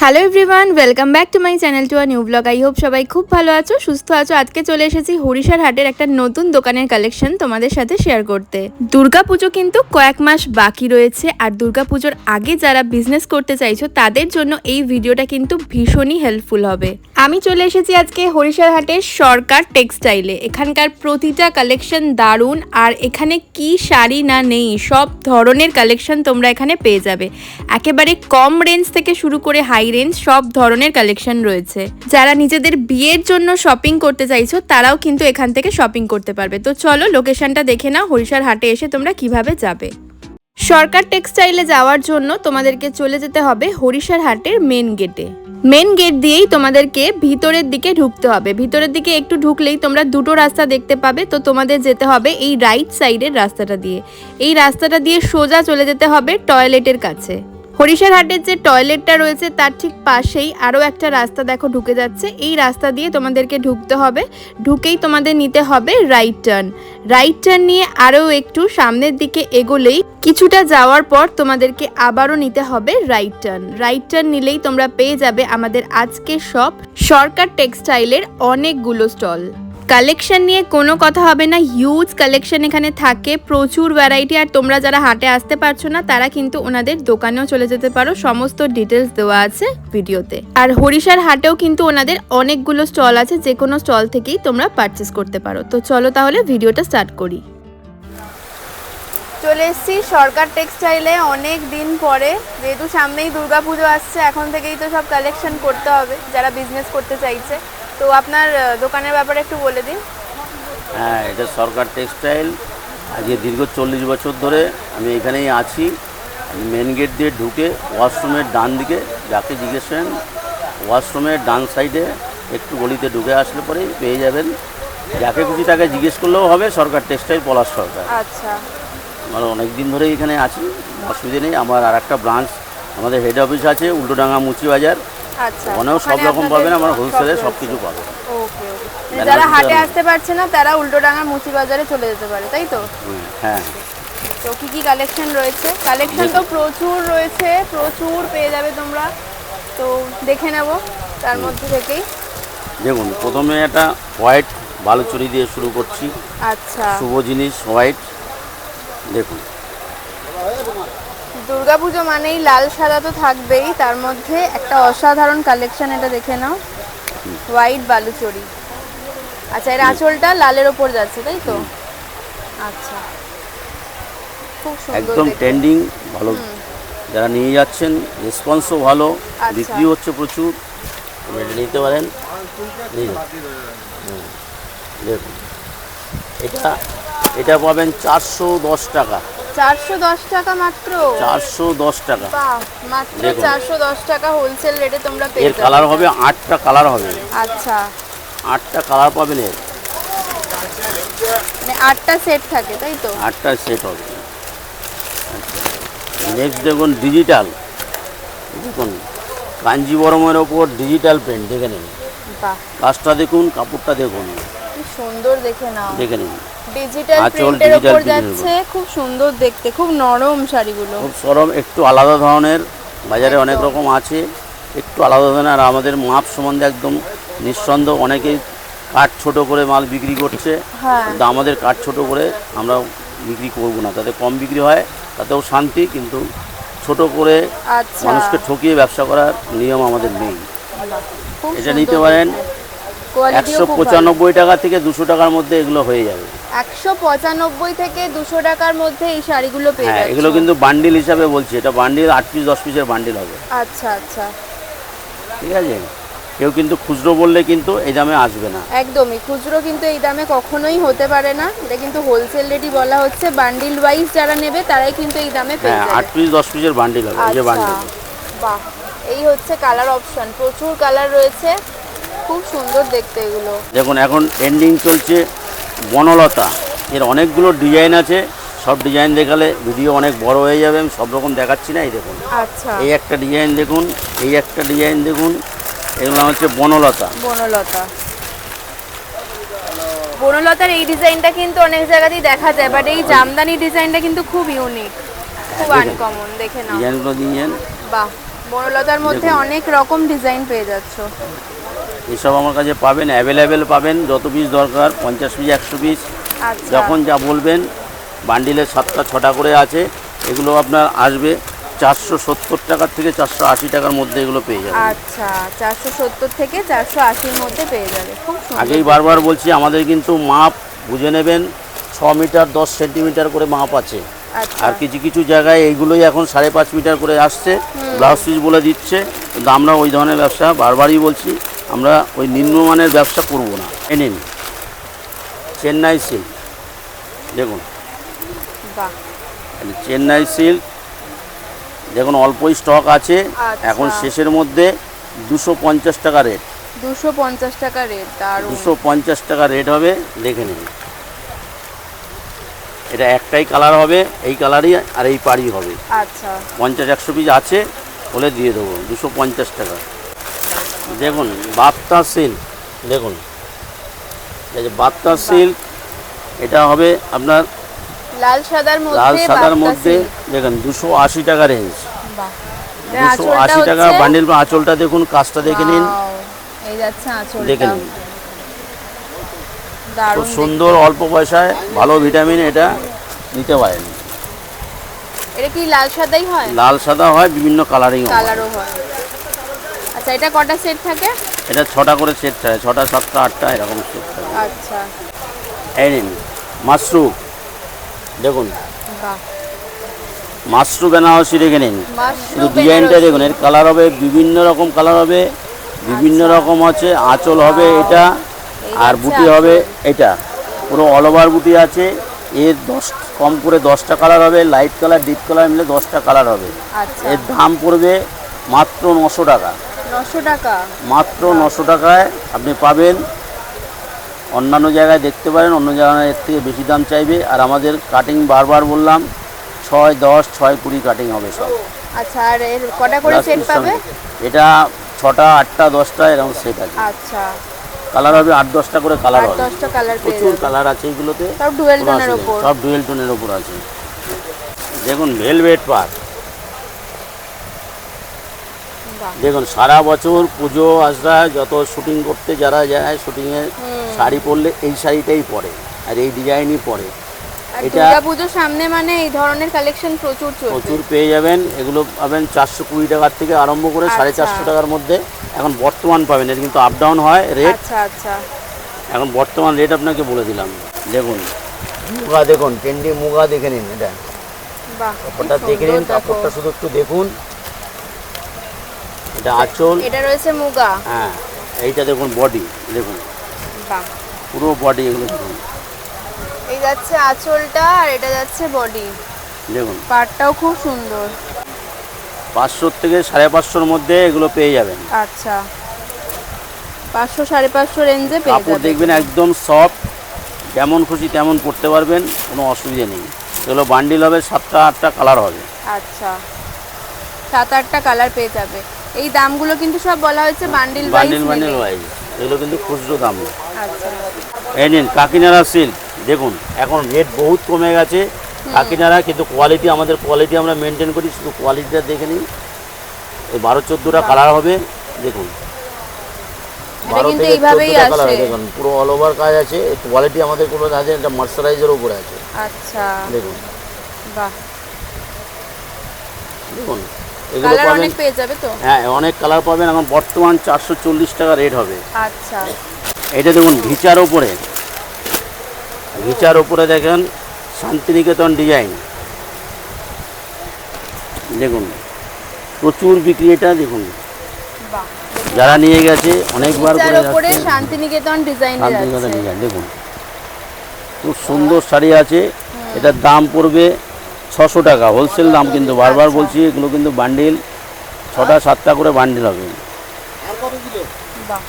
Hello everyone, welcome back to my channel to a new blog. I hope সবাই খুব ভালো আছো, সুস্থ আছো। আজকে চলে এসেছি হরিশার হাটের একটা নতুন দোকানের কালেকশন তোমাদের সাথে শেয়ার করতে। দুর্গাপুজো কিন্তু কয়েক মাস বাকি রয়েছে, আর দুর্গাপুজোর আগে যারা বিজনেস করতে চাইছো তাদের জন্য এই ভিডিওটা কিন্তু ভীষণই হেল্পফুল হবে। আমি চলে এসেছি আজকে হরিশার হাটের সরকার টেক্সটাইলে। এখানকার প্রতিটা কালেকশন দারুণ, আর এখানে কি শাড়ি না নেই, সব ধরনের কালেকশন তোমরা এখানে পেয়ে যাবে। একেবারে কম রেঞ্জ থেকে শুরু করে হাই রেঞ্জ সব ধরনের কালেকশন রয়েছে। যারা নিজেদের বিয়ের জন্য শপিং করতে চাইছো তারাও কিন্তু এখান থেকে শপিং করতে পারবে। তো চলো লোকেশনটা দেখে নাও, হরিশার হাটে এসে তোমরা কিভাবে যাবে। সরকার টেক্সটাইলে যাওয়ার জন্য তোমাদেরকে চলে যেতে হবে হরিশার হাটের মেন গেটে। মেন গেট দিয়েই তোমাদেরকে ভিতরের দিকে ঢুকতে হবে। ভিতরের দিকে একটু ঢুকলেই তোমরা দুটো রাস্তা দেখতে পাবে। তো তোমাদের যেতে হবে এই রাইট সাইডের রাস্তাটা দিয়ে। এই রাস্তাটা দিয়ে সোজা চলে যেতে হবে টয়লেটের কাছে। হরিশার হাটের যে টয়লেটটা রয়েছে তার ঠিক পাশেই আরও একটা রাস্তা দেখো ঢুকে যাচ্ছে। এই রাস্তা দিয়ে তোমাদেরকে ঢুকতে হবে। ঢুকেই তোমাদের নিতে হবে রাইট টার্ন। রাইট টার্ন নিয়ে আরও একটু সামনের দিকে এগোলেই কিছুটা যাওয়ার পর তোমাদেরকে আবারও নিতে হবে রাইট টার্ন। রাইট টার্ন নিলেই তোমরা পেয়ে যাবে আমাদের আজকের শপ সরকার টেক্সটাইলের অনেকগুলো স্টল। কালেকশন নিয়ে কোনো কথা হবে না, হিউজ কালেকশন এখানে থাকে, প্রচুর ভ্যারাইটি। আর তোমরা যারা হাটে আসতে পারছো না তারা কিন্তু ওনাদের দোকানেও চলে যেতে পারো, সমস্ত ডিটেলস দেওয়া আছে ভিডিওতে। আর হরিশার হাটেও কিন্তু ওনাদের অনেকগুলো স্টল আছে, যে কোনো স্টল থেকেই তোমরা পারচেস করতে পারো। তো চলো তাহলে ভিডিওটা স্টার্ট করি। চলে এসেছি সরকার টেক্সটাইলে অনেক দিন পরে, যেহেতু সামনেই দুর্গাপুজো আসছে, এখন থেকেই তো সব কালেকশন করতে হবে যারা বিজনেস করতে চাইছে। তো আপনার দোকানের ব্যাপারে একটু বলে দিন। হ্যাঁ, এটা সরকার টেক্সটাইল। আজকে দীর্ঘ 40 বছর ধরে আমি এখানেই আছি। মেন গেট দিয়ে ঢুকে ওয়াশরুমের ডান দিকে, যাকে জিজ্ঞেস করেন ওয়াশরুমের ডান সাইডে একটু গলিতে ঢুকে আসলে পরেই পেয়ে যাবেন। যাকে খুশি তাকে জিজ্ঞেস করলেও হবে সরকার টেক্সটাইল পলাশ সরকার। আচ্ছা, আমার অনেক দিন ধরেই এখানে আছি, অসুবিধা নেই। আমার আর একটা ব্রাঞ্চ, আমাদের হেড অফিস আছে উল্টোডাঙ্গা মুচি বাজার। আচ্ছা, ওখানেও সব রকম পাবেন, আমার হোলসেলে সব কিছু পাবেন। ওকে ওকে। যারা হাটে আসতে পারছে না তারা উল্টোডাঙ্গা মুচি বাজারে চলে যেতে পারে, তাই তো? হ্যাঁ। তো কি কি কালেকশন রয়েছে? কালেকশন তো প্রচুর রয়েছে, প্রচুর পেয়ে যাবে তোমরা। তো দেখে নেব তার মধ্যে থেকেই। দেখুন, প্রথমে একটা হোয়াইট বালুচুরি দিয়ে শুরু করছি। আচ্ছা, শুভ জিনিস হোয়াইট। দেখুন, দুর্গাপুজো মানেই লাল সাদা তো থাকবেই, তার মধ্যে একটা অসাধারণ কালেকশন, এটা দেখে নাও। হোয়াইট বালুচরি। আচ্ছা, এর আঁচলটা লালের ওপর যাচ্ছে, তাই তো? আচ্ছা, খুব সুন্দর একদম দেখতে। ট্রেন্ডিং, ভালো। যারা নিয়ে যাচ্ছেন রেসপন্সও ভালো, আচ্ছা। বিক্রি হচ্ছে প্রচুর। এটা নিতে পারেন। দেখুন, এটা এটা পাবেন 410 টাকা। 410 টাকা মাত্র? 410 টাকা। বাহ, মাত্র দেখুন। 410 টাকা হোলসেল রেটে তোমরা পেয়ে এর যাবে। কালার হবে 8টা কালার হবে। আচ্ছা, 8টা কালার পাবেন এর। মানে 8টা সেট থাকে, তাই তো? 8টা সেট হবে। নেক্সট দেখুন ডিজিটাল। দেখুন, কাঞ্জিবরমের ওপর ডিজিটাল প্রিন্ট, দেখে নিন। বাহ, কাজটা দেখুন, কাপড়টা দেখুন, কি সুন্দর, দেখে নাও। দেখে নিন। ডিজিটাল আঁচল প্রিন্টের digital উপর print এর যাচ্ছে, খুব সুন্দর দেখতে, খুব নরম শাড়িগুলো। খুব সরম, একটু আলাদা ধরনের। বাজারে একদম। অনেক রকম আছে, একটু আলাদা ধরনের। আর আমাদের মাপ সম্বন্ধে একদম নিঃসন্দেহ। অনেকেই কাঠ ছোট করে মাল বিক্রি করছে, হ্যাঁ, কিন্তু আমাদের কাঠ ছোট করে আমরা বিক্রি করব না। তাতে কম বিক্রি হয়, তাতেও শান্তি, কিন্তু ছোট করে আচ্ছা, মানুষকে ঠকিয়ে ব্যবসা করার নিয়ম আমাদের নেই। খুব এটা সুন্দর নিতে পারেন। দেখতে। কোয়ালিটিও খুব ভালো। 195 টাকা থেকে 200 টাকার মধ্যে এগুলো হয়ে যাবে। 195 থেকে 200 টাকার মধ্যে এই শাড়িগুলো পেয়ে হ্যাঁ, যাচ্ছ। এগুলো কিন্তু বান্ডিল হিসাবে বলছি। এটা বান্ডিল 8 পিস 10 পিসের বান্ডিল হবে। আচ্ছা আচ্ছা, ঠিক আছে। কেউ কিন্তু খুচরো বললে কিন্তু এই দামে আসবে না। একদমই খুচরো কিন্তু এই দামে কখনোই হতে পারে না। এটা কিন্তু হোলসেল রেটই বলা হচ্ছে। বান্ডিল ওয়াইজ যারা নেবে তারাই কিন্তু এই দামে পেয়ে হ্যাঁ, যাবে। 8 পিস 10 পিসের বান্ডিল হবে। এই যে বান্ডিল। বাহ, এই হচ্ছে কালার অপশন, প্রচুর কালার রয়েছে, খুব সুন্দর দেখতে এগুলো। দেখুন, এখন ট্রেন্ডিং চলছে বনলতা। এর অনেকগুলো ডিজাইন আছে, সব ডিজাইন দেখালে ভিডিও অনেক বড় হয়ে যাবে, আমি সব রকম দেখাচ্ছি না। এই দেখুন, আচ্ছা, এই একটা ডিজাইন দেখুন, এই একটা ডিজাইন দেখুন। এগুলো হচ্ছে বনলতা। বনলতা। বনলতার এই ডিজাইনটা কিন্তু অনেক জায়গাতেই দেখা যায়, বাট এই জামদানি ডিজাইনটা কিন্তু খুব ইউনিক, খুব দেখুন। আনকমন, দেখে নাও। ডিজাইনগুলো দিয়েছেন। বাহ, বড়লতার মধ্যে দেখুন। অনেক রকম ডিজাইন পেয়ে যাচ্ছ। এসব আমার কাছে পাবেন, অ্যাভেলেবেল পাবেন, যত পিস দরকার, 50 পিস 100 পিস, আচ্ছা যখন যা বলবেন। বান্ডিলে 7টা 6টা করে আছে। এগুলো আপনার আসবে 470 টাকার থেকে 480 টাকার মধ্যে এগুলো পেয়ে যাবেন। আচ্ছা 470 থেকে 480-র মধ্যে পেয়ে যাবে, খুব সুন্দর। আগেই বারবার বলছি, আমাদের কিন্তু মাপ বুঝে নেবেন, 6 মিটার 10 সেন্টিমিটার করে মাপ আছে। আচ্ছা আর কিছু কিছু জায়গায় এইগুলোই এখন 5.5 মিটার করে আসছে, ব্লাউজ পিস বলে দিচ্ছে। কিন্তু আমরা ওই ধরনের ব্যবসা, বারবারই বলছি, আমরা ওই নিম্নমানের ব্যবসা করব না। নিন চেন্নাই সিল্ক, দেখুন বাহ, চেন্নাই সিল্ক, দেখুন অল্পই স্টক আছে। আচ্ছা। এখন শেষের মধ্যে 250 টাকা রেট, 250 টাকা রেট, দারুণ। 250 টাকা রেট হবে, দেখে নিন। এটা একটাই কালার হবে, এই কালারই আর এই পাড়ি হবে। আচ্ছা 50-100 পিস আছে, বলে দিয়ে দেবো 250 টাকা। দেখুন বাপ্তা সিল্ক, দেখুন এই যে বাপ্তা সিল্ক, এটা হবে আপনার লাল সাদার মধ্যে, লাল সাদার বাপ্তা মধ্যে। silk। দেখুন 280 টাকা রেঞ্জ, বাহ, এটার আঁচলটা 280 টাকা হচ্ছে- বান্ডিল। আঁচলটা দেখুন, কাজটা দেখে নিন, Wow, এই যাচ্ছে আঁচলটা, দেখে নিন। খুব দারুণ সুন্দর, অল্প পয়সায় ভালো ভিটামিন, এটা নিতে পারেন। দেখতে। এটা কি লাল সাদাই হয়? লাল সাদা হয়, বিভিন্ন কালারিং হয়। কালারও হয়। আচ্ছা এটা কটা সেট থাকে? এটা 6টা করে সেট থাকে, 6টা 7টা 8টা এরকম সেট থাকে। আচ্ছা এই নিন মাশরুম, দেখুন বাহ, মাশরুম বেনারসি, রেখে নিন। শুধু মাশরুম ডিজাইনটা দেখুন, এর কালার হবে বিভিন্ন রকম, কালার হবে বিভিন্ন আচ্ছা। রকম আছে। আঁচল হবে এটা, এই আর হচ্ছে বুটি হবে আঁচল। এটা, পুরো অল ওভার বুটি আছে। এর 10 কম করে 10টা কালার হবে, লাইট কালার ডিপ কালার মিলে 10টা কালার হবে। আচ্ছা এর দাম পড়বে মাত্র 900 টাকা, 900 টাকা। মাত্র 900 টাকায় আপনি পাবেন। অন্যান্য জায়গায় দেখতে পারেন, অন্য জায়গায় এর থেকে বেশি দাম চাইবে। আর আমাদের কাটিং বারবার বললাম 6, 10, 6, 20 কাটিং হবে সব। আচ্ছা আর এর কটা করে Plus সেট piece পাবে? সঙ্গে। এটা 6টা 8টা 10টা এরকম সেট আছে। আচ্ছা কালার হবে 8-10টা করে কালার হবে, 8-10টা কালার পেয়ে প্রচুর যাবে, কালার আছে এগুলোতে। সব ডুয়েল কোনো টোনের অসুবিধা ওপর। নেই, সব ডুয়েল টোনের ওপর আছে। দেখুন ভেলভেট পার, বাহ, দেখুন সারা বছর পুজো আজরা যত শুটিং করতে যারা যায়, শুটিংয়ে শাড়ি পরলে এই শাড়িটাই পরে, আর এই ডিজাইনই পরে। আর এটা দুর্গাপুজোর সামনে মানে এই ধরনের কালেকশন প্রচুর চলবে। প্রচুর পেয়ে যাবেন। এগুলো পাবেন 420 টাকার থেকে আরম্ভ করে আচ্ছা। 450 টাকার মধ্যে এখন বর্তমান পাবেন। এর কিন্তু আপ ডাউন হয় রেট। আচ্ছা আচ্ছা এখন বর্তমান রেট আপনাকে বলে দিলাম। দেখুন মুগা, দেখুন টেন্ডি মুগা, দেখে নিন। এটা বাহ, কাপড়টা কি দেখে নিন, সুন্দর দেখো। কাপড়টা শুধু একটু দেখুন। এটা আঁচল, এটা রয়েছে মুগা, হ্যাঁ এইটা দেখুন বডি, দেখুন বাহ, পুরো বডি, এগুলো দেখুন, এই যাচ্ছে আঁচলটা আর এটা যাচ্ছে বডি, দেখুন পাড়টাও খুব সুন্দর। 500 থেকে 550-র মধ্যে এগুলো পেয়ে যাবেন। আচ্ছা 500-550 রেঞ্জে পেয়ে কাপড় যাবে। দেখবেন একদম সফট, যেমন খুশি তেমন পরতে পারবেন, কোনো অসুবিধা নেই। এগুলো বান্ডিল হবে 7টা 8টা কালার হবে। আচ্ছা 7-8টা কালার পেয়ে যাবে। এই দামগুলো কিন্তু সব বলা হয়েছে bundle bundle wise. Bundle wise, এগুলো কিন্তু খুচরো দাম না। আচ্ছা এই নিন কাকিনাড়া সিল্ক, দেখুন এখন রেট বহুত কমে গেছে কাকিনাড়া, কিন্তু কোয়ালিটি, আমাদের কোয়ালিটি আমরা মেনটেন করি। শুধু কোয়ালিটিটা দেখে নিন। এই 12-14টা কালার হবে, দেখুন এটা 12 কিন্তু থেকে এইভাবেই 14টা কালার, আসে। দেখুন পুরো অল ওভার কাজ আছে। কোয়ালিটি আমাদের কোনো আছে, এটা মার্সারাইজের উপরে আছে, আচ্ছা দেখুন বাহ, দেখুন এগুলো কালার পাবেন। অনেক পেয়ে যাবে তো। হ্যাঁ অনেক কালার পাবেন। এখন বর্তমান 440 টাকা রেট হবে। আচ্ছা এটা দেখুন ঘিচার ওপরে, ঘিচার ওপরে দেখেন শান্তিনিকেতন ডিজাইন, দেখুন প্রচুর বিক্রি। এটা দেখুন বাহ, যারা নিয়ে গেছে অনেকবার এটার করে উপরে যাচ্ছে। শান্তিনিকেতন ডিজাইন শান্তিনিকেতন যাচ্ছে। ডিজাইন দেখুন, খুব সুন্দর শাড়ি আছে। এটার দাম পড়বে 600 টাকা হোলসেল দাম, কিন্তু বারবার আচ্ছা। বলছি এগুলো কিন্তু বান্ডিল 6টা 7টা করে বান্ডিল হবে। বাহ,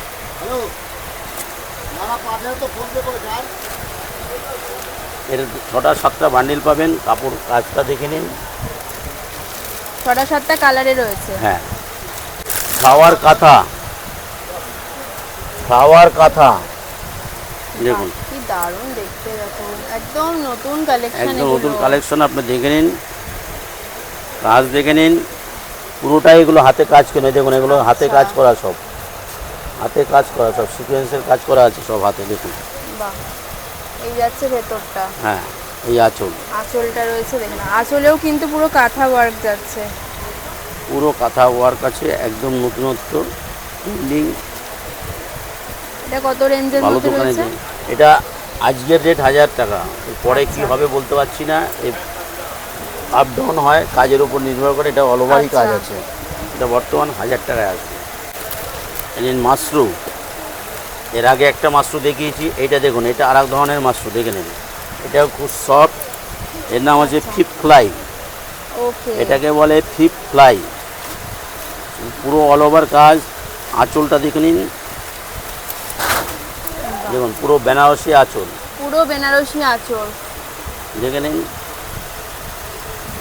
এর 6টা 7টা বান্ডিল পাবেন। কাপড় কাজটা দেখে নিন। 6-7টা কালারে রয়েছে। হ্যাঁ ফ্লাওয়ার কাঁথা, ফ্লাওয়ার কাঁথা দেখুন, বাহ, কি দারুণ দেখতে, দেখো একদম নতুন কালেকশন। একদম নতুন কালেকশন। আপনি দেখে নিন, কাজ দেখে নিন। পুরোটাই এগুলো হাতে কাজ কেনে, দেখুন এগুলো হাতে কাজ করা, সব হাতে কাজ করা, সব সিকোয়েন্সের কাজ করা আছে সব হাতে, দেখুন। বাহ, এই যাচ্ছে ভেতরটা। হ্যাঁ, এই আঁচল, আঁচলটা রয়েছে, দেখুন আঁচলেও কিন্তু পুরো কাঁথা ওয়ার্ক যাচ্ছে, পুরো কাঁথা ওয়ার্ক আছে, একদম নতুনত্ব বিল্ডিং। এটা কত রেঞ্জের ভালো মধ্যে দোকানে রয়েছে? এটা আজকের রেট 1000 টাকা, পরে কি আচ্ছা। হবে বলতে পারছি না, আপ ডাউন হয়, কাজের উপর নির্ভর করে। এটা অল ওভারই কাজ আচ্ছা। আছে, এটা বর্তমান 1000 টাকায় আছে। এই মাশরুম, এর আগে একটা মাশরুম দেখিয়েছি, এইটা দেখুন, এটা আর এক ধরনের মাশরুম, দেখে নেন, এটাও খুব সফট, এর নাম হচ্ছে ফিপ ফ্লাই, ওকে, এটাকে বলে ফিপ ফ্লাই। পুরো অল ওভার কাজ, আঁচলটা দেখে নিন, দেখুন পুরো বেনারসি আঁচল, পুরো বেনারসি আঁচল। দেখে নিন।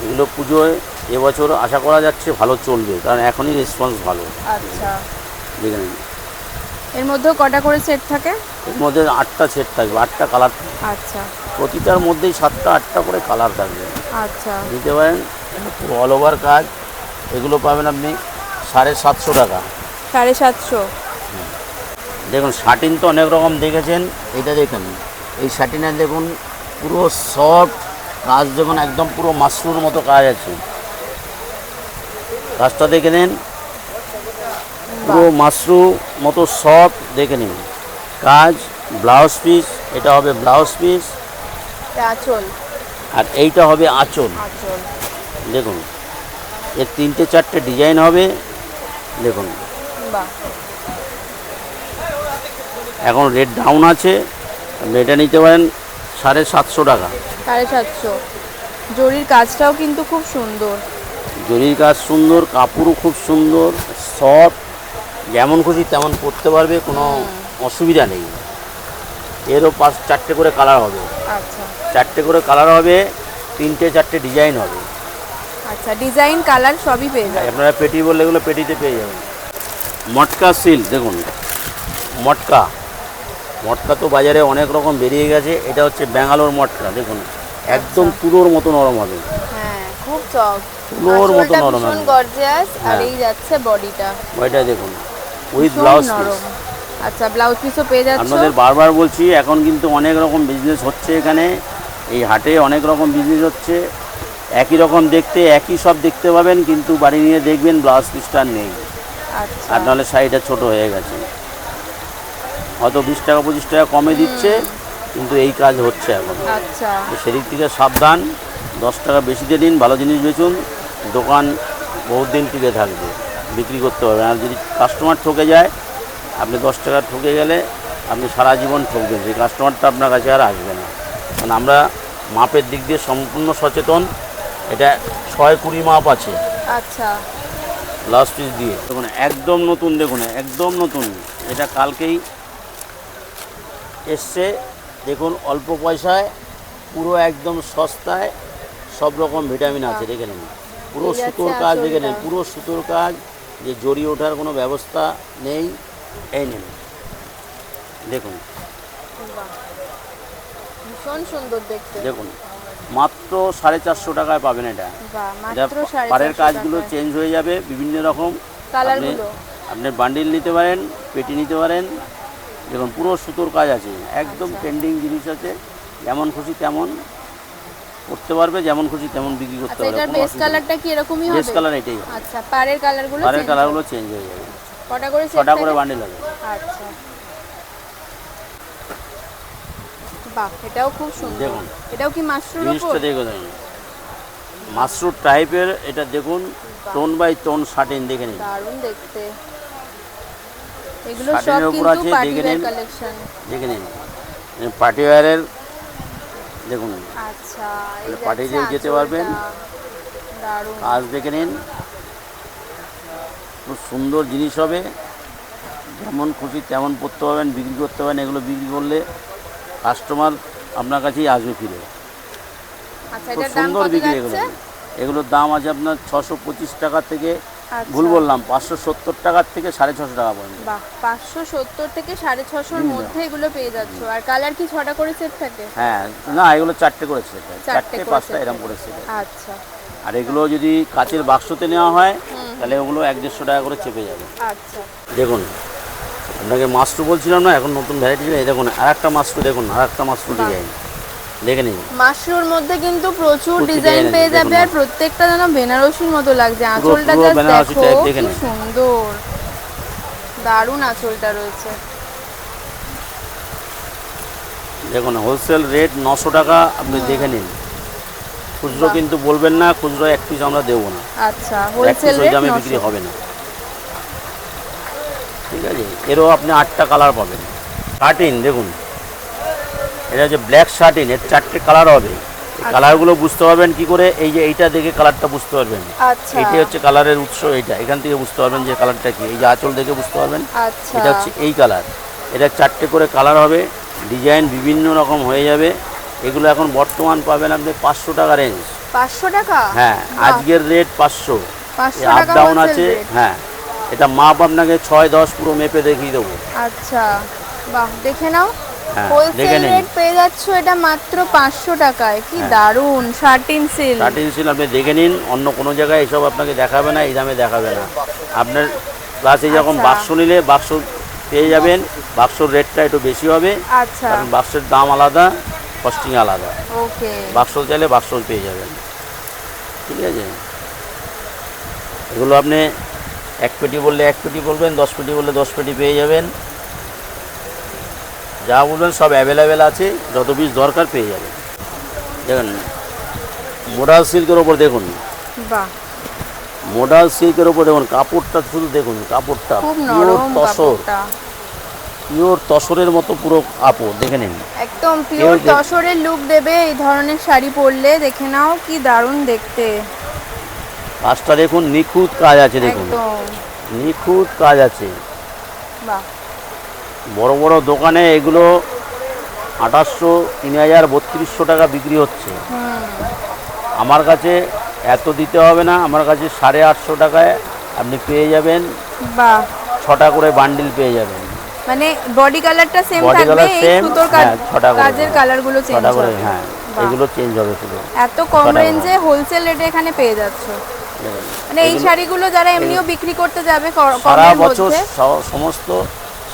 এগুলো পুজোয় এবছর আশা করা যাচ্ছে ভালো চলবে, কারণ এখনই রেসপন্স ভালো। আচ্ছা, দেখে নিন, এর মধ্যেও কটা করে সেট থাকে? এর মধ্যে 8টা সেট থাকবে, 8টা কালার থাকবে, আচ্ছা প্রতিটার মধ্যেই 7টা 8টা করে কালার থাকবে, আচ্ছা, দিতে পারেন। পুরো অল ওভার কাজ, এগুলো পাবেন আপনি 750 টাকা। 750? দেখুন শাটিন তো অনেক রকম দেখেছেন, এটা দেখুন, এই শাটিনের দেখুন পুরো সফট কাজ, দেখুন একদম পুরো মাশরুমের মতো কাজ আছে, কাজটা দেখে নিন, পুরো মাশরুম মতো সফট, দেখে নিন কাজ। ব্লাউজ পিস, এটা হবে ব্লাউজ পিস, এটা আঁচল, আর এইটা হবে আঁচল। আঁচল। দেখুন এর 3টে 4টে ডিজাইন হবে, দেখুন বাহ, এখন রেট ডাউন আছে, আপনি এটা নিতে পারেন 750 টাকা। 750। জরির কাজটাও কিন্তু খুব সুন্দর, জরির কাজ সুন্দর, কাপড়ও খুব সুন্দর, সফট, যেমন খুশি তেমন পরতে পারবে, কোনো অসুবিধা নেই। এরও 4টে করে কালার হবে, আচ্ছা 4টে করে কালার হবে, 3টে 4টে ডিজাইন হবে। আচ্ছা, ডিজাইন কালার সবই পেয়ে যাবে। আপনারা পেটি বললে এগুলো পেটিতে পেয়ে যাবেন। মটকা সিল্ক, দেখুন মটকা, মটকা তো বাজারে অনেক রকম বেরিয়ে গেছে, এটা হচ্ছে ব্যাঙ্গালোর মটকা, দেখুন একদম তুলোর মতো নরম হবে, হ্যাঁ খুব সফট, তুলোর মতো নরম ভীষণ হবে। গর্জিয়াস। আর হ্যাঁ। এই যাচ্ছে বডিটা, ওইটা দেখুন উইথ ভীষণ ব্লাউজ পিস। নরম। আচ্ছা, ব্লাউজ পিসও পেয়ে যাচ্ছে। আপনাদের বারবার বলছি, এখন কিন্তু অনেক রকম বিজনেস হচ্ছে এখানে, এই হাটে অনেক রকম বিজনেস হচ্ছে, একই রকম দেখতে, একই সব দেখতে পাবেন, কিন্তু বাড়ি নিয়ে দেখবেন ব্লাউজ পিসটা নেই, আচ্ছা আর নাহলে শাড়িটা ছোট হয়ে গেছে, হয়তো 20 টাকা 25 টাকা কমে দিচ্ছে, কিন্তু এই কাজ হচ্ছে এখন। আচ্ছা, তো সেদিক থেকে সাবধান, 10 টাকা বেশিতে দিন, ভালো জিনিস বেচুন, দোকান বহুত দিন টিকে থাকবে, বিক্রি করতে পারবেন। আর যদি কাস্টমার ঠকে যায়, আপনি 10 টাকা ঠকে গেলে আপনি সারা জীবন ঠকবেন, সেই কাস্টমারটা আপনার কাছে আর আসবে না। কারণ আমরা মাপের দিক দিয়ে সম্পূর্ণ সচেতন, এটা 6-20 মাপ আছে আচ্ছা লাস্ট পিস দিয়ে, দেখুন একদম নতুন, দেখুন একদম নতুন, এটা কালকেই এসছে, দেখুন অল্প পয়সায়, পুরো একদম সস্তায়, সব রকম ভিটামিন আছে, দেখে নিন পুরো এই যাচ্ছে সুতোর কাজ, দেখে নিন আঁচলটা। পুরো সুতোর কাজ, যে জড়ি ওঠার কোনো ব্যবস্থা নেই, এই নিন দেখুন, বাহ, ভীষণ সুন্দর দেখতে। দেখুন মাত্র 450 টাকায় পাবেন এটা। বাহ, এটা মাত্র পাড়ের 450 কাজগুলো টাকায়। চেঞ্জ হয়ে যাবে, বিভিন্ন রকম কালারগুলো আপনি বান্ডিল নিতে পারেন, পেটি নিতে পারেন, দেখুন পুরো সুতোর কাজ আছে, একদম আচ্ছা। ট্রেন্ডিং জিনিস আছে, যেমন খুশি তেমন করতে পারবে, যেমন খুশি তেমন বিক্রি করতে আচ্ছা, পারবে, এটার কোনো বেস অসুবিধা নেই। কালারটা কি এরকমই হবে? বেস কালার এটাই হবে, আচ্ছা, পাড়ের কালারগুলো পাড়ের change কালারগুলো হবে। চেঞ্জ হয়ে যাবে, কটা করে set 6টা করে থাকে? বান্ডিল হবে। আচ্ছা, বাহ, এটাও খুব সুন্দর। দেখুন। এটাও কি মাশরুমের উপর? জিনিসটা দেখুন, মাশরুম টাইপের, এটা দেখুন টোন বাই টোন শাটিন, দেখে নিন দারুণ দেখতে। এগুলো সব শাটিনের উপর কিন্তু আছে, পার্টি দেখে ওয়্যার নিন, কালেকশন। দেখে নিন পার্টি ওয়্যারের, দেখুন আচ্ছা, এই মানে পার্টি যাচ্ছে দিয়েও যেতে পারবেন, আঁচলটা। দারুণ। কাজ দেখে নিন, খুব সুন্দর জিনিস হবে, যেমন খুশি তেমন পরতে পারবেন, বিক্রি করতে পারেন, এগুলো বিক্রি করলে কাস্টমার আপনার কাছেই আসবে ফিরে, আচ্ছা, খুব এটার দাম সুন্দর কত বিক্রি এগুলো। যাচ্ছে? এগুলোর দাম আছে আপনার 625 টাকা থেকে, আচ্ছা। ভুল বললাম, 570 টাকার থেকে 650 টাকা পর্যন্ত। বাহ, 570 থেকে 650-র মধ্যে এগুলো পেয়ে যাচ্ছ। আর কালার কি 6টা করে সেট থাকে? হ্যাঁ, না এগুলো 4টে করে সেট, 4টে 4টে করে 5টা set এরকম থাকে। করে সেট। আচ্ছা, আর এগুলো যদি কাচের বাক্সতে নেওয়া হয়, তাহলে ওগুলো 100-150 টাকা করে চেপে যাবে। আচ্ছা দেখুন আপনাকে মাশরু বলছিলাম না, এখন নতুন ভ্যারাইটি এই দেখুন আরেকটা মাশরু, দেখুন আরেকটা মাশরু ডিজাইন দেখে নিন। মাশরুর মধ্যে কিন্তু প্রচুর প্রচুর ডিজাইন design পেয়ে আছে, যাবে, দেখুন আর প্রত্যেকটা যেন বেনারসির মতো লাগছে। আঁচলটা পুরো জাস্ট বেনারসি দেখো type দেখে কি নিন। সুন্দর, দারুণ আঁচলটা রয়েছে। দেখুন হোলসেল রেট 900 টাকা, আপনি দেখে নিন। খুচরো কিন্তু বলবেন না, খুচরো এক পিস আমরা দেবো না, আচ্ছা এক হোলসেল পিস ওই রেট দামে বিক্রি হবে না, ঠিক আছে। এরও আপনি 8টা কালার পাবেন। শার্টিন দেখুন, এটা হচ্ছে ব্ল্যাক শার্টিন, এর 4টে কালার হবে। কালারগুলো বুঝতে পারবেন কি করে, এই যে এইটা দেখে কালারটা বুঝতে পারবেন। আচ্ছা এইটাই হচ্ছে কালারের উৎস, এইটা এখান থেকে বুঝতে পারবেন যে কালারটা কি। এই যে আঁচল দেখে বুঝতে পারবেন আচ্ছা এটা হচ্ছে এই কালার। এটা 4টে করে কালার হবে, ডিজাইন বিভিন্ন রকম হয়ে যাবে। এগুলো এখন বর্তমান পাবেন আপনি 500 টাকা রেঞ্জ। 500 টাকা? হ্যাঁ, আজকের রেট 500, 500 আপ টাকা ডাউন wholesale আছে। rate। হ্যাঁ, এটা মাপ আপনাকে 6-10 পুরো মেপে দেখিয়ে দেবো। আচ্ছা বাহ, দেখে নাও হ্যাঁ, হোলসেল দেখে নিন। রেট পেয়ে যাচ্ছ এটা মাত্র 500 টাকায়। কি হ্যাঁ। দারুণ শার্টিন সিল্ক। শার্টিন সিল আপনি দেখে নিন, অন্য কোনো জায়গায় এসব আপনাকে দেখাবে না, এই দামে দেখাবে না আপনার। প্লাস এই যখন আচ্ছা। বাক্স নিলে বাক্স পেয়ে যাবেন, বাক্সর রেটটা একটু বেশি হবে, আচ্ছা কারণ বাক্সের দাম আলাদা, কস্টিং আলাদা। ওকে বাক্স চাইলে বাক্স পেয়ে যাবেন, ঠিক আছে। এগুলো আপনি 1 পেটি বললে 1 পেটি বলবেন, 10 পেটি বললে 10 পেটি পেয়ে যাবেন, যা বলবেন সব অ্যাভেলেবেল আছে, যত পিস দরকার পেয়ে যাবেন। দেখুন মোডাল সিল্কের ওপর দেখুন, বাহ মোডাল সিল্কের ওপর দেখুন কাপড়টা, শুধু দেখুন কাপড়টা খুব পিওর নরম তসর, কাপড়টা, পিওর তসরের মতো পুরো কাপড়, দেখে নিন। একদম পিওর এই যে- তসরের লুক দেবে এই ধরনের শাড়ি পরলে। দেখে নাও কি দারুণ দেখতে, কাজটা দেখুন, নিখুঁত কাজ আছে, দেখুন একদম নিখুঁত কাজ আছে। বাহ বড় বড় দোকানে এগুলো 2800, 3000, 3200 টাকা বিক্রি হচ্ছে। আমার কাছে এত দিতে হবে না, আমার কাছে 850 টাকায় আপনি পেয়ে যাবেন, বাহ 6টা করে বান্ডিল পেয়ে যাবেন। মানে বডি কালারটা সেম Body থাকবে, colour এই same, সুতোর হ্যাঁ, 6টা করে, কাজের কালারগুলো চেঞ্জ 6টা করে, হবে। হ্যাঁ বাহ। এগুলো চেঞ্জ হবে শুধু। এত কম 6টা করে। রেঞ্জে হোলসেল রেটে এখানে পেয়ে যাচ্ছ। দেখুন, মানে এই এগুলো শাড়িগুলো যারা এমনিও বিক্রি করতে যাবে সারা কমের বছর মধ্যে, সমস্ত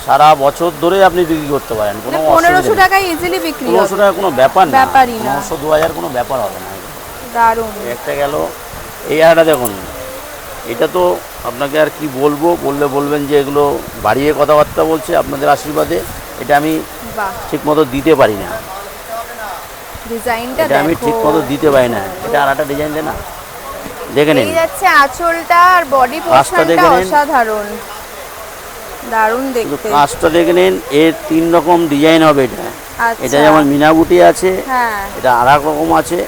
সারা বছর ধরে আপনি বিক্রি করতে পারেন, কোনো মানে অসুবিধা 1500 নেই। টাকায় ইজিলি বিক্রি 1500 হবে। টাকা কোনো ব্যাপার না, ব্যাপারই না। 1500-2000 কোনো ব্যাপার হবে না। দারুণ একটা গেল, এই আরেকটা দেখুন, এটা তো আপনাকে আর কি বলবো, বললে বলবেন যে এগুলো বাড়িয়ে কথাবার্তা বলছে। আপনাদের আশীর্বাদে এটা আমি বাহ, ঠিক মতো দিতে পারি না, ডিজাইনটা এটা আমি ঠিক মতো দেখো। দিতে পারি না। এটা আর একটা ডিজাইন দেয় না, দেখে নিন। এই যাচ্ছে আঁচলটা আর বডি কাজটা পোরশনটা দেখে নিন। অসাধারণ, দারুণ শুধু দেখতে। কাজটা দেখে নিন, এর 3 রকম ডিজাইন হবে। এটা আচ্ছা এটা যেমন মিনাবুটি আছে, হ্যাঁ এটা আর এক রকম আছে।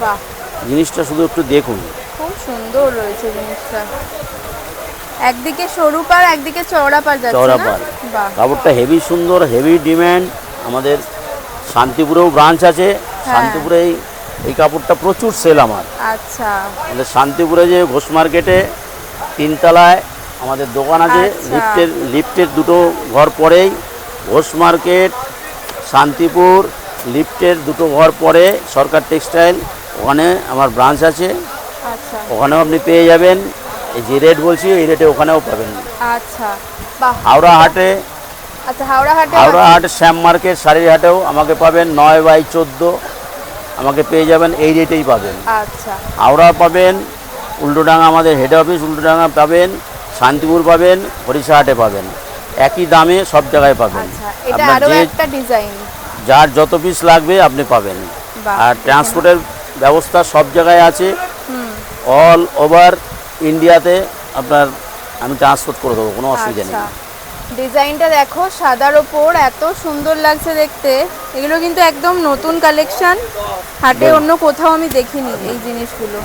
বাহ, জিনিসটা শুধু একটু দেখুন, খুব সুন্দর রয়েছে জিনিসটা। একদিকে সরু পার, একদিকে চওড়া পার যাচ্ছে চওড়া না? পাড়। বাহ কাপড়টা হেভি সুন্দর, হেভি ডিম্যান্ড। আমাদের শান্তিপুরেও ব্রাঞ্চ আছে, শান্তিপুরে এই কাপড়টা প্রচুর সেল আমার। আচ্ছা আমাদের শান্তিপুরে যে ঘোষ মার্কেটে 3 তলায় আমাদের দোকান আছে, আচ্ছা। লিফটের 2টো ঘর পরেই ঘোষ মার্কেট, শান্তিপুর, লিফটের 2টো ঘর পরে সরকার টেক্সটাইল, ওখানে আমার ব্রাঞ্চ আছে, আচ্ছা ওখানেও আপনি পেয়ে যাবেন। এই যে রেট বলছি এই রেটে ওখানেও পাবেন। আচ্ছা বাহ, হাওড়া হাটে, আচ্ছা হাওড়া হাটে শ্যাম মার্কেট শাড়ির হাটেও আমাকে পাবেন, 9/14 আমাকে পেয়ে যাবেন, এই রেটেই পাবেন। আচ্ছা হাওড়া পাবেন, উল্টোডাঙ্গা আমাদের হেড অফিস উল্টোডাঙ্গা পাবেন, শান্তিপুর পাবেন, হরিশাহাটে পাবেন, একই দামে সব জায়গায় পাবেন। আচ্ছা এটা আপনার আরো যে একটা ডিজাইন। যার যত পিস লাগবে আপনি পাবেন। বাহ, আর ট্রান্সপোর্টের ব্যবস্থা সব জায়গায় আছে, অল ওভার ইন্ডিয়াতে আপনার আমি ট্রান্সপোর্ট করে দেবো, কোনো অসুবিধা নেই। আচ্ছা ডিজাইনটা দেখো, সাদার ওপর এত সুন্দর লাগছে দেখতে। এগুলো কিন্তু একদম নতুন কালেকশন, হাটে অন্য কোথাও আমি দেখিনি এই জিনিসগুলো।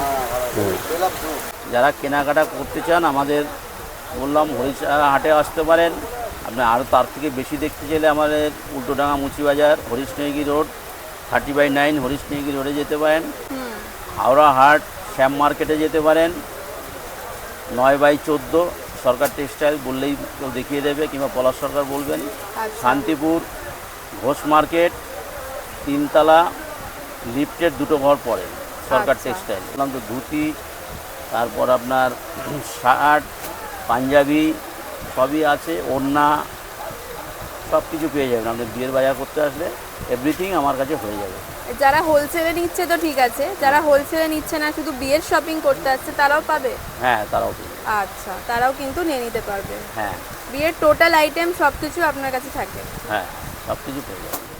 যারা কেনাকাটা করতে চান আমাদের বললাম হরিশালা হাটে আসতে পারেন। আপনি আরও তার থেকে বেশি দেখতে চাইলে আমাদের উল্টোডাঙ্গা মুচিবাজার, হরিশনগি রোড 30/9 হরিশনগি রোডে যেতে পারেন। হাওড়া হাট শ্যাম মার্কেটে যেতে পারেন, 9/14 সরকার টেক্সটাইল বললেই কেউ দেখিয়ে দেবে, কিংবা পলাশ সরকার বলবেন। আচ্ছা শান্তিপুর ঘোষ মার্কেট 3 তলা, লিফটের 2টো ঘর পরে সরকার আচ্ছা। টেক্সটাইল। বললাম তো ধুতি তারপর আপনার শার্ট, পাঞ্জাবি সবই আছে, ওড়না সব কিছু পেয়ে যাবেন। আপনি বিয়ের বাজার করতে আসলে এভরিথিং আমার কাছে হয়ে যাবে। যারা হোলসেলে নিচ্ছে তো ঠিক আছে, যারা হোলসেলে নিচ্ছে না শুধু বিয়ের শপিং করতে আসছে তারাও পাবে? হ্যাঁ, তারাও পেয়ে যাবে। আচ্ছা, তারাও কিন্তু নিয়ে নিতে পারবে। হ্যাঁ বিয়ের টোটাল আইটেম সব কিছু আপনার কাছে থাকে? হ্যাঁ, সব কিছু পেয়ে যাবে।